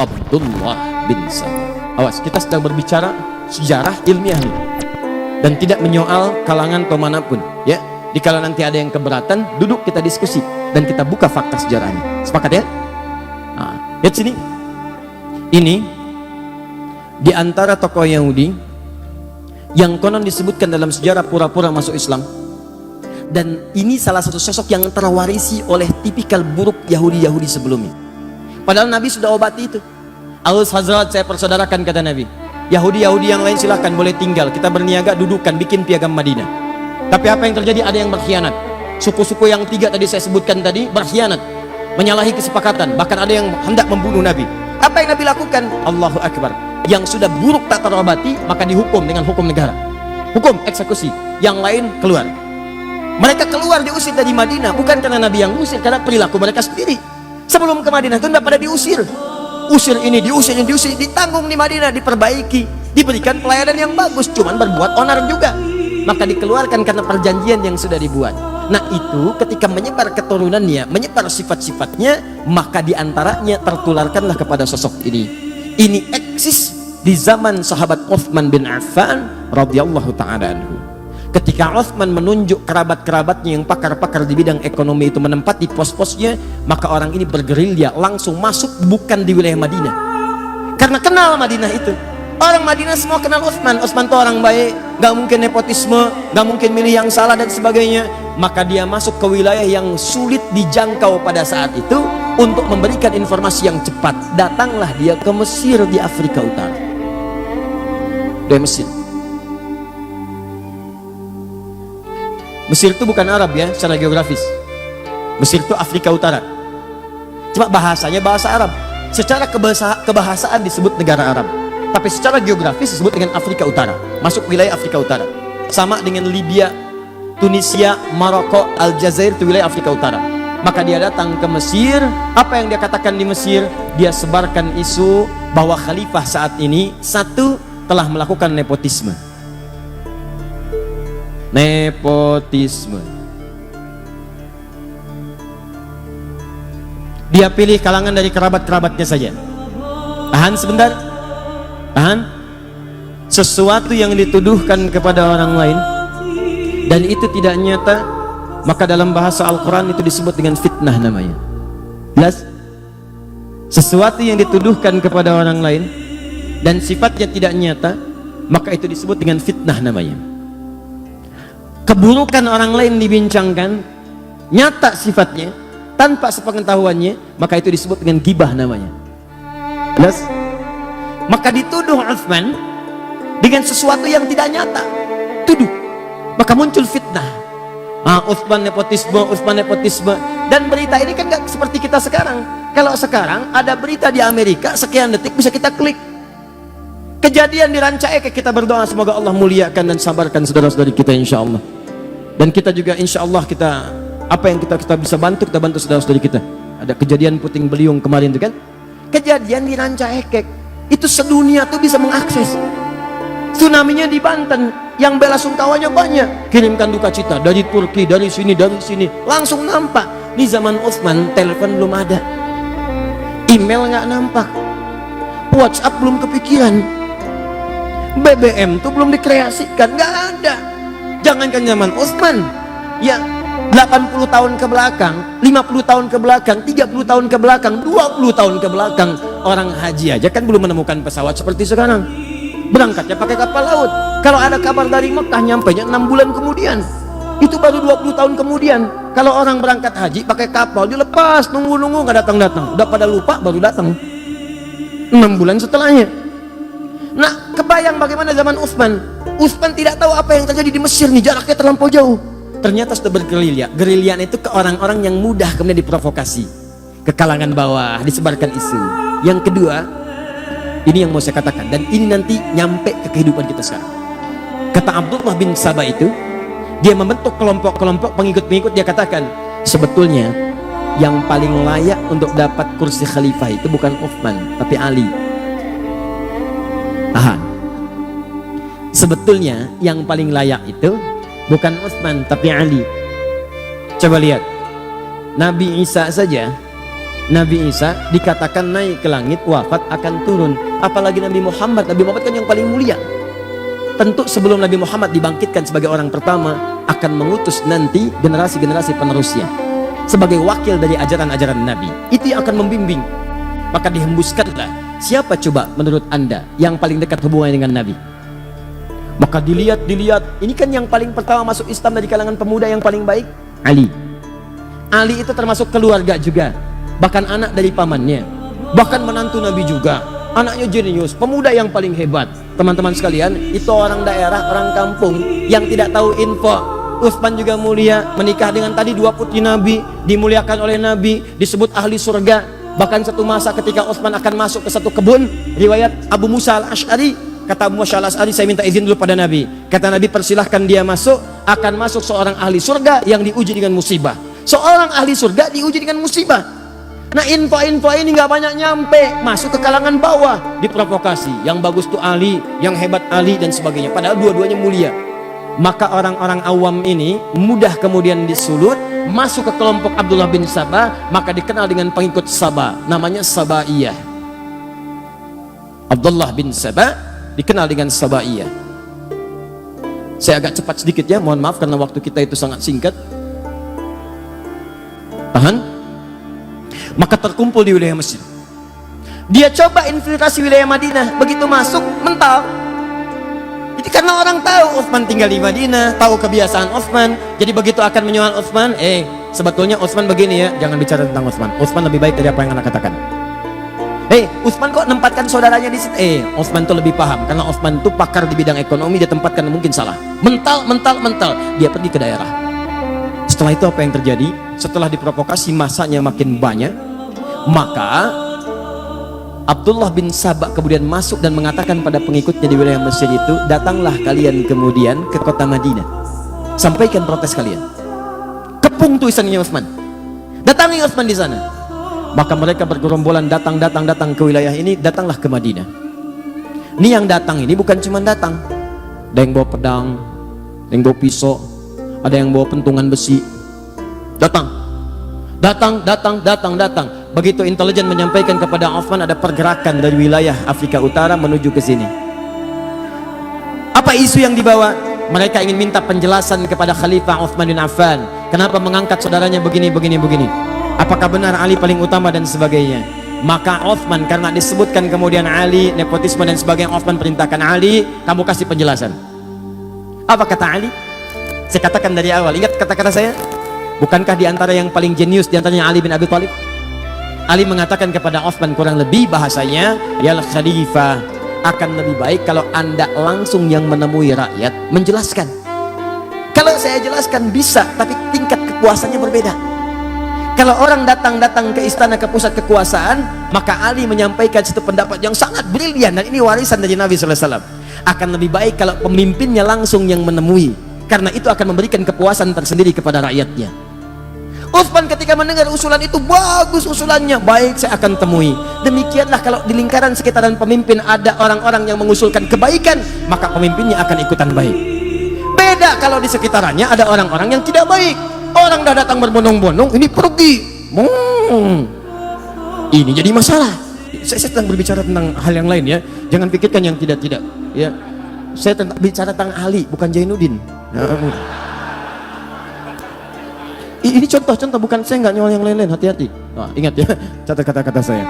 Abdullah bin Sabah. Awas, kita sedang berbicara sejarah ilmiah nih, dan tidak menyoal kalangan pemanapun ya. Dikala nanti ada yang keberatan, duduk kita diskusi dan kita buka fakta sejarahnya. Sepakat ya? Nah, lihat sini. Ini di antara tokoh Yahudi yang konon disebutkan dalam sejarah pura-pura masuk Islam, dan ini salah satu sosok yang terwarisi oleh tipikal buruk Yahudi-Yahudi sebelumnya. Padahal Nabi sudah obati itu. Alus Hazrat, saya persaudarakan, kata Nabi. Yahudi-Yahudi yang lain silahkan boleh tinggal, kita berniaga, dudukan, bikin piagam Madinah. Tapi apa yang terjadi? Ada yang berkhianat. Suku-suku yang 3 tadi saya sebutkan tadi berkhianat, menyalahi kesepakatan, bahkan ada yang hendak membunuh Nabi. Apa yang Nabi lakukan? Allahu Akbar. Yang sudah buruk tak terobati, maka dihukum dengan hukum negara, hukum eksekusi. Yang lain keluar. Mereka keluar, diusir dari Madinah, bukan karena Nabi yang usir, karena perilaku mereka sendiri. Sebelum ke Madinah itu tidak pada diusir. Usir ini, diusir, ditanggung di Madinah, diperbaiki, diberikan pelayanan yang bagus, cuman berbuat onar juga. Maka dikeluarkan karena perjanjian yang sudah dibuat. Nah itu ketika menyebar keturunannya, menyebar sifat-sifatnya, maka diantaranya tertularkanlah kepada sosok ini. Ini eksis di zaman sahabat Uthman bin Affan radhiyallahu ta'ala anhu. Ketika Uthman menunjuk kerabat-kerabatnya yang pakar-pakar di bidang ekonomi itu menempati pos-posnya, maka orang ini bergerilya langsung masuk, bukan di wilayah Madinah, karena kenal Madinah itu. Orang Madinah semua kenal Uthman. Uthman itu orang baik, gak mungkin nepotisme, gak mungkin milih yang salah dan sebagainya. Maka dia masuk ke wilayah yang sulit dijangkau pada saat itu untuk memberikan informasi yang cepat. Datanglah dia ke Mesir di Afrika Utara. Dari Mesir. Mesir itu bukan Arab ya secara geografis. Mesir itu Afrika Utara. Cuma bahasanya bahasa Arab. Secara kebahasaan disebut negara Arab, tapi secara geografis disebut dengan Afrika Utara. Masuk wilayah Afrika Utara. Sama dengan Libya, Tunisia, Maroko, Aljazair, itu wilayah Afrika Utara. Maka dia datang ke Mesir. Apa yang dia katakan di Mesir? Dia sebarkan isu bahwa khalifah saat ini satu telah melakukan nepotisme. Nepotisme. Dia pilih kalangan dari kerabat-kerabatnya saja. Tahan sebentar. Tahan. Sesuatu yang dituduhkan kepada orang lain dan itu tidak nyata, maka dalam bahasa Al-Quran itu disebut dengan fitnah namanya. Jelas? Sesuatu yang dituduhkan kepada orang lain dan sifatnya tidak nyata, maka itu disebut dengan fitnah namanya. Keburukan orang lain dibincangkan, nyata sifatnya tanpa sepengetahuannya, maka itu disebut dengan gibah namanya. Jelas? Maka dituduh Uthman dengan sesuatu yang tidak nyata, tuduh, maka muncul fitnah. Uthman nepotisme, dan berita ini kan gak seperti kita sekarang. Kalau sekarang ada berita di Amerika sekian detik bisa kita klik. Kejadian di Rancaekek, kita berdoa semoga Allah muliakan dan sabarkan saudara-saudari kita insya Allah. Dan kita juga insya Allah apa yang kita bisa bantu, kita bantu saudara-saudari kita. Ada kejadian puting beliung kemarin itu kan, kejadian di Rancaekek itu sedunia tuh bisa mengakses. Tsunami-nya di Banten, yang bela sungkawanya banyak, kirimkan duka cita dari Turki, dari sini, langsung nampak. Di zaman Uthman telepon belum ada, email nggak nampak, WhatsApp belum kepikiran, BBM tuh belum dikreasikan, nggak ada. Jangankan zaman Uthman, ya 80 tahun ke belakang, 50 tahun ke belakang, 30 tahun ke belakang, 20 tahun ke belakang, orang haji aja kan belum menemukan pesawat seperti sekarang. Berangkatnya pakai kapal laut. Kalau ada kabar dari Mekah, nyampainya 6 bulan kemudian. Itu baru 20 tahun kemudian. Kalau orang berangkat haji pakai kapal, dilepas, nunggu nggak datang. Udah pada lupa, baru datang 6 bulan setelahnya. Nah, kebayang bagaimana zaman Uthman. Uthman tidak tahu apa yang terjadi di Mesir nih, jaraknya terlampau jauh. Ternyata sudah bergerilya. Gerilyaan itu ke orang-orang yang mudah kemudian diprovokasi, ke kalangan bawah, disebarkan isu. Yang kedua, ini yang mau saya katakan, dan ini nanti nyampe ke kehidupan kita sekarang. Kata Abdullah bin Sabah itu, dia membentuk kelompok-kelompok pengikut-pengikut. Dia katakan, sebetulnya yang paling layak untuk dapat kursi khalifah itu bukan Uthman, tapi Ali. Tahan. Sebetulnya yang paling layak itu bukan Uthman, tapi Ali. Coba lihat, Nabi Isa saja Nabi Isa dikatakan naik ke langit, wafat, akan turun. Apalagi Nabi Muhammad. Nabi Muhammad kan yang paling mulia. Tentu sebelum Nabi Muhammad dibangkitkan sebagai orang pertama, akan mengutus nanti generasi-generasi penerusnya sebagai wakil dari ajaran-ajaran Nabi. Itu yang akan membimbing. Maka dihembuskanlah. Siapa coba menurut Anda yang paling dekat hubungannya dengan Nabi? Maka dilihat, ini kan yang paling pertama masuk Islam dari kalangan pemuda yang paling baik, Ali. Ali itu termasuk keluarga juga, bahkan anak dari pamannya, bahkan menantu Nabi juga, anaknya jenius, pemuda yang paling hebat. Teman-teman sekalian, itu orang daerah, orang kampung yang tidak tahu info. Utsman juga mulia, menikah dengan tadi 2 putri Nabi, dimuliakan oleh Nabi, disebut ahli surga. Bahkan satu masa ketika Utsman akan masuk ke satu kebun, riwayat Abu Musa al-Ash'ari, kata Abu Musa al-Ash'ari, saya minta izin dulu pada Nabi. Kata Nabi, persilahkan dia masuk. Akan masuk seorang ahli surga yang diuji dengan musibah. Seorang ahli surga diuji dengan musibah. Nah, info-info ini nggak banyak nyampe, masuk ke kalangan bawah, diprovokasi. Yang bagus tuh Ali, yang hebat Ali, dan sebagainya. Padahal dua-duanya mulia. Maka orang-orang awam ini mudah kemudian disulut, masuk ke kelompok Abdullah bin Sabah, maka dikenal dengan pengikut Sabah, namanya Sabaiyah. Abdullah bin Sabah dikenal dengan Sabaiyah. Saya agak cepat sedikit ya, mohon maaf karena waktu kita itu sangat singkat. Tahan. Maka terkumpul di wilayah Mesir. Dia coba infiltrasi wilayah Madinah, begitu masuk mental. Jadi karena orang tahu Utsman tinggal di Madinah, tahu kebiasaan Utsman, jadi begitu akan menyoal Utsman, sebetulnya Utsman begini ya, jangan bicara tentang Utsman. Utsman lebih baik dari apa yang Anda katakan. Utsman kok nempatkan saudaranya di situ? Utsman itu lebih paham karena Utsman itu pakar di bidang ekonomi, dia tempatkan mungkin salah. Mental. Dia pergi ke daerah. Setelah itu apa yang terjadi? Setelah diprovokasi masanya makin banyak, maka Abdullah bin Sabah kemudian masuk dan mengatakan pada pengikutnya di wilayah Mesir itu, datanglah kalian kemudian ke kota Madinah, sampaikan protes kalian. Kepung tulisannya Utsman. Datangi Utsman di sana. Maka mereka bergerombolan datang ke wilayah ini, datanglah ke Madinah. Ini yang datang ini bukan cuma datang. Ada yang bawa pedang, ada yang bawa pisau, ada yang bawa pentungan besi. Datang. Begitu intelijen menyampaikan kepada Utsman ada pergerakan dari wilayah Afrika Utara menuju ke sini. Apa isu yang dibawa? Mereka ingin minta penjelasan kepada Khalifah Utsman bin Affan. Kenapa mengangkat saudaranya begini. Apakah benar Ali paling utama dan sebagainya. Maka Utsman karena disebutkan kemudian Ali, nepotisme dan sebagainya, Utsman perintahkan Ali, kamu kasih penjelasan. Apa kata Ali? Saya katakan dari awal, ingat kata-kata saya? Bukankah di antara yang paling jenius di antaranya Ali bin Abi Thalib? Ali mengatakan kepada Utsman kurang lebih bahasanya, ya Khalifah, akan lebih baik kalau Anda langsung yang menemui rakyat menjelaskan. Kalau saya jelaskan bisa, tapi tingkat kepuasannya berbeda. Kalau orang datang ke istana, ke pusat kekuasaan, maka Ali menyampaikan satu pendapat yang sangat brilian, dan ini warisan dari Nabi SAW. Akan lebih baik kalau pemimpinnya langsung yang menemui, karena itu akan memberikan kepuasan tersendiri kepada rakyatnya. Utsman ketika mendengar usulan itu, bagus usulannya, baik saya akan temui. Demikianlah kalau di lingkaran sekitaran pemimpin ada orang-orang yang mengusulkan kebaikan, maka pemimpinnya akan ikutan baik. Beda kalau di sekitarannya ada orang-orang yang tidak baik. Orang dah datang berbondong-bondong, ini pergi. Ini jadi masalah. Saya sedang berbicara tentang hal yang lain ya. Jangan pikirkan yang tidak-tidak. Ya, saya bicara tentang Ali, bukan Zainuddin. Ini contoh-contoh, bukan saya nggak nyolong yang lain-lain. Hati-hati. Ingat ya, catat kata-kata saya.